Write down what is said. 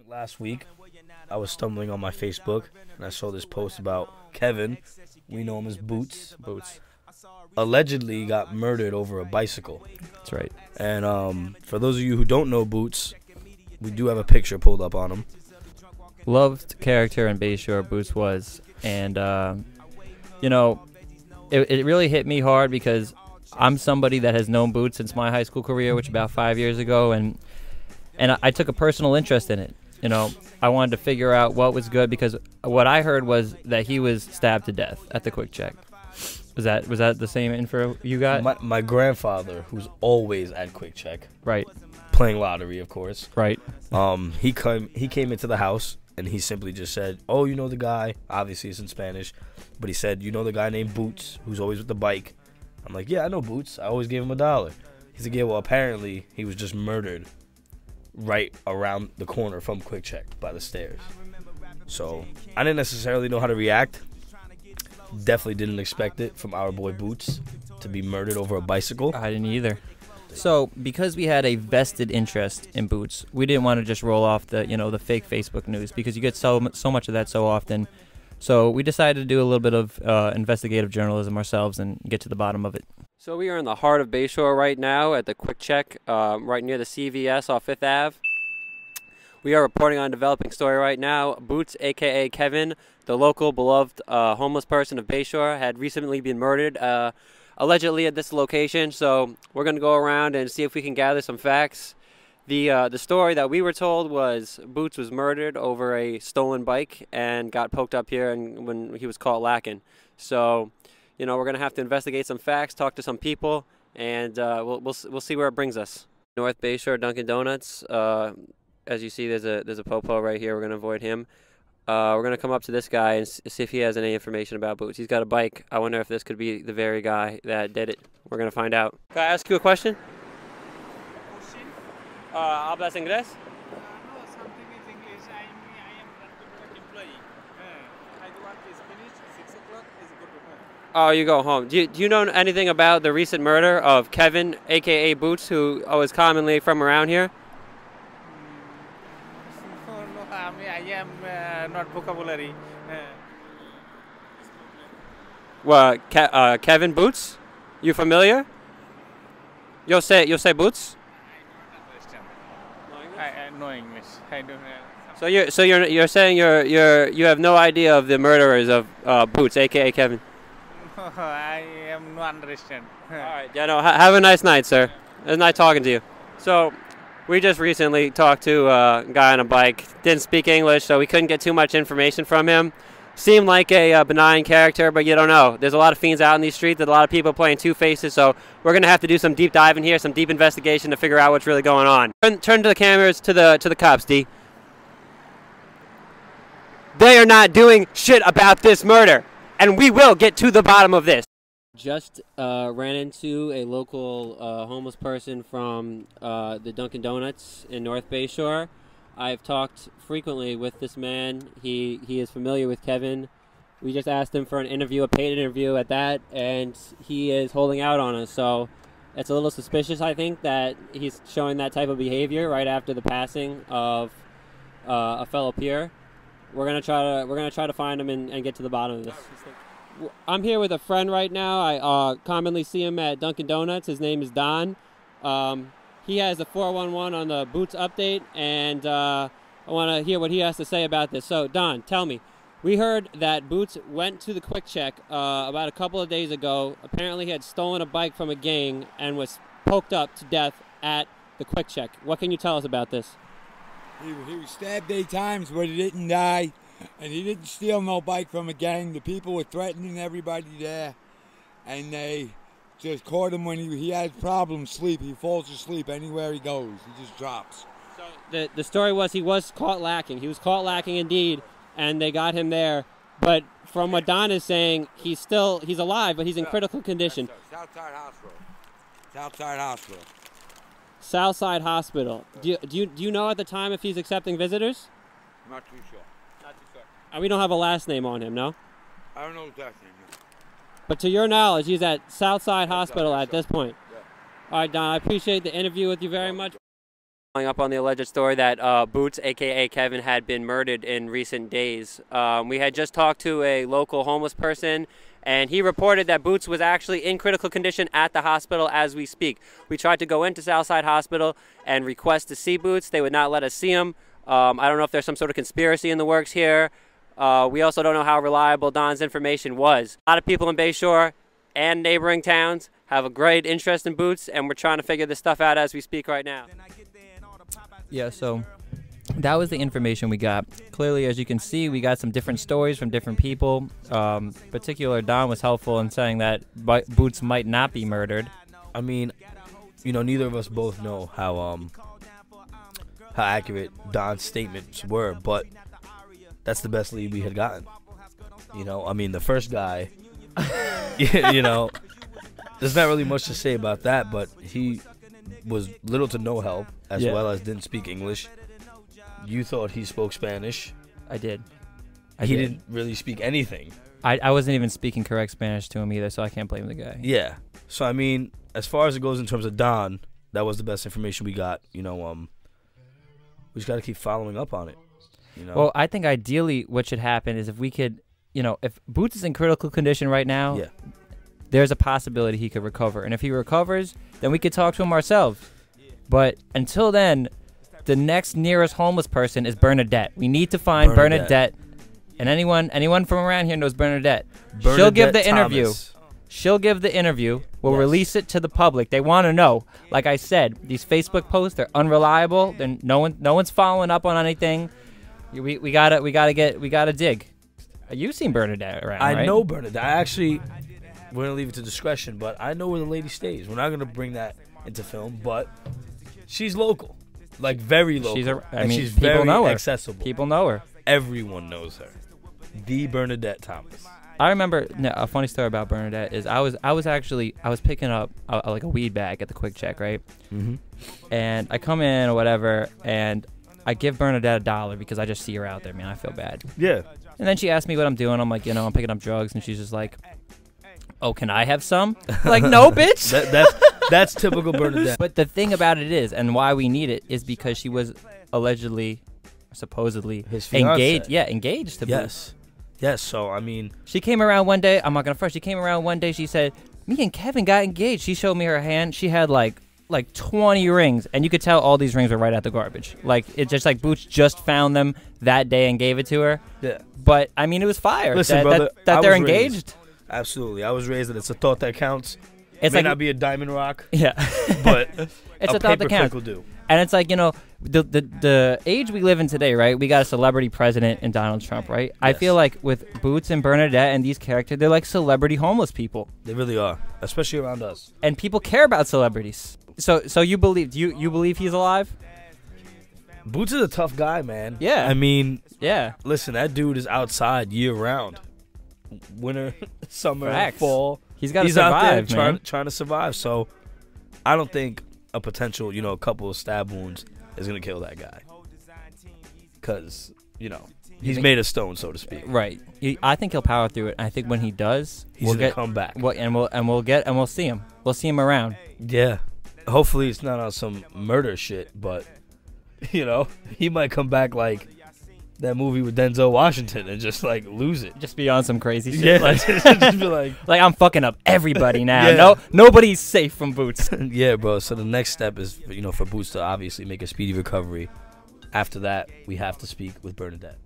Last week, I was stumbling on my Facebook and I saw this post about Kevin. We know him as Boots. Allegedly got murdered over a bicycle. That's right. And for those of you who don't know Boots, we do have a picture pulled up on him. Loved character in Bayshore, Boots was. And, you know, it really hit me hard because I'm somebody that has known Boots since my high school career, which about 5 years ago. And I took a personal interest in it. You know, I wanted to figure out what was good because what I heard was that he was stabbed to death at the Quick Check. Was that the same info you got? My grandfather, who's always at Quick Check, Right. playing lottery, of course. Right. He came into the house and he simply just said, "Oh, you know the guy?" Obviously, it's in Spanish, but he said, "You know the guy named Boots, who's always with the bike?" I'm like, "Yeah, I know Boots. I always gave him $1." He said, "Yeah, well, apparently he was just murdered right around the corner from Quick Check by the stairs." So I didn't necessarily know how to react. Definitely didn't expect it from our boy Boots to be murdered over a bicycle. I didn't either. So because we had a vested interest in Boots, we didn't want to just roll off the the fake Facebook news because you get so much of that so often. So we decided to do a little bit of investigative journalism ourselves and get to the bottom of it. So we are in the heart of Bayshore right now at the Quick Check, right near the CVS off 5th Ave. We are reporting on a developing story right now. Boots, a.k.a. Kevin, the local beloved homeless person of Bayshore, had recently been murdered, allegedly at this location. So we're going to go around and see if we can gather some facts. The story that we were told was Boots was murdered over a stolen bike and got poked up here and when he was caught lacking. So, we're going to have to investigate some facts, talk to some people, and we'll see where it brings us. North Bayshore Dunkin' Donuts. As you see, there's a popo right here. We're going to avoid him. We're going to come up to this guy and see if he has any information about Boots. He's got a bike. I wonder if this could be the very guy that did it. We're going to find out. Can I ask you a question? ¿Hablas inglés? No, something is English. I am an employee. I work is finished. 6 o'clock is good to home. Oh, you go home. Do you know anything about the recent murder of Kevin, a.k.a. Boots, who is commonly from around here? No, I am not vocabulary. Well, Kevin Boots? You familiar? You'll say Boots? I know English. I don't know. So you're saying you have no idea of the murderers of Boots, a.k.a. Kevin? No, I am no understand. All right. Yeah. No. Have a nice night, sir. It was nice talking to you. So, we just recently talked to a guy on a bike. Didn't speak English, so we couldn't get too much information from him. Seemed like a benign character, but you don't know. There's a lot of fiends out in these streets. There's a lot of people playing two faces, so we're going to have to do some deep diving here, some deep investigation to figure out what's really going on. Turn to the cameras, to the cops, D. They are not doing shit about this murder, and we will get to the bottom of this. Just ran into a local homeless person from the Dunkin' Donuts in North Bayshore. I've talked frequently with this man. He is familiar with Kevin. We just asked him for an interview, a paid interview at that, and he is holding out on us. So it's a little suspicious, I think, that he's showing that type of behavior right after the passing of a fellow peer. We're gonna try to find him and get to the bottom of this. I'm here with a friend right now. I commonly see him at Dunkin' Donuts. His name is Don. He has the 411 on the Boots update, and I want to hear what he has to say about this. So, Don, tell me. We heard that Boots went to the Quick Check about a couple of days ago. Apparently, he had stolen a bike from a gang and was poked up to death at the Quick Check. What can you tell us about this? He was stabbed 8 times, but he didn't die. And he didn't steal no bike from a gang. The people were threatening everybody there. And they just caught him when he has problems sleep. He falls asleep anywhere he goes. He just drops. So the story was he was caught lacking. He was caught lacking indeed, and they got him there. But from what Don is saying, he's alive, but he's in critical condition. Southside Hospital. Southside Hospital. Southside Hospital. Do you know at the time if he's accepting visitors? I'm not too sure. And we don't have a last name on him, no? I don't know his last name. No. But to your knowledge, he's at Southside Hospital at this point. Yeah. All right, Don, I appreciate the interview with you very much. Following up on the alleged story that Boots, aka Kevin, had been murdered in recent days. We had just talked to a local homeless person, and he reported that Boots was actually in critical condition at the hospital as we speak. We tried to go into Southside Hospital and request to see Boots. They would not let us see him. I don't know if there's some sort of conspiracy in the works here. We also don't know how reliable Don's information was. A lot of people in Bayshore and neighboring towns have a great interest in Boots, and we're trying to figure this stuff out as we speak right now. Yeah, so that was the information we got. Clearly, as you can see, we got some different stories from different people. Particular Don was helpful in saying that Boots might not be murdered. I mean, you know, neither of us both know how accurate Don's statements were, but that's the best lead we had gotten. You know, I mean, the first guy, you know, there's not really much to say about that, but he was little to no help, as well as didn't speak English. You thought he spoke Spanish. I did. He didn't really speak anything. I wasn't even speaking correct Spanish to him either, so I can't blame the guy. Yeah. So, I mean, as far as it goes in terms of Don, that was the best information we got. You know, we just got to keep following up on it. You know? Well, I think ideally what should happen is if we could, you know, if Boots is in critical condition right now, there's a possibility he could recover. And if he recovers, then we could talk to him ourselves. But until then, the next nearest homeless person is Bernadette. We need to find Bernadette. And anyone from around here knows Bernadette. She'll give the interview. She'll give the interview. We'll release it to the public. They want to know. Like I said, these Facebook posts, they're unreliable. Then no one's following up on anything. We gotta dig. You've seen Bernadette around, right? I know Bernadette. I actually, we're gonna leave it to discretion, but I know where the lady stays. We're not gonna bring that into film, but she's local, like very local. She's very accessible. People know her. Everyone knows her. The Bernadette Thomas. I remember a funny story about Bernadette is I was picking up like a weed bag at the Quick Check, right? Mm-hmm. And I come in or whatever, and I give Bernadette $1 because I just see her out there, man. I feel bad. Yeah. And then she asked me what I'm doing. I'm like, you know, I'm picking up drugs, and she's just like, "Oh, can I have some?" Like, no, bitch. That's typical Bernadette. But the thing about it is, and why we need it, is because she was allegedly, supposedly his engaged. fiancé. Yeah, engaged to Yes. Yes. So I mean, she came around one day. I'm not gonna front. She came around one day. She said, "Me and Kevin got engaged." She showed me her hand. She had like 20 rings, and you could tell all these rings were right out the garbage. Like, it's just like Boots just found them that day and gave it to her. Yeah. But I mean, it was fire. Listen, brother, that they're engaged. Absolutely, I was raised that it's a thought that counts. It may not be a diamond rock. Yeah. But it's a thought that counts. Will do. And it's like, you know, the age we live in today, right? We got a celebrity president in Donald Trump, right? Yes. I feel like with Boots and Bernadette and these characters, they're like celebrity homeless people. They really are, especially around us. And people care about celebrities. So you believe you believe he's alive? Boots is a tough guy, man. Yeah. I mean, yeah. Listen, that dude is outside year round, winter, summer, fall. He's got to survive, out there trying to survive. So I don't think a potential, you know, a couple of stab wounds is gonna kill that guy, because you know he's made of stone, so to speak. Right. I think he'll power through it. I think when he does, he's gonna come back. We'll see him. We'll see him around. Yeah. Hopefully it's not on some murder shit, but you know he might come back like that movie with Denzel Washington and just like lose it. Just be on some crazy shit. Yeah. Like, just be like I'm fucking up everybody now. Yeah. No, nobody's safe from Boots. Yeah, bro. So the next step is, you know, for Boots to obviously make a speedy recovery. After that, we have to speak with Bernadette.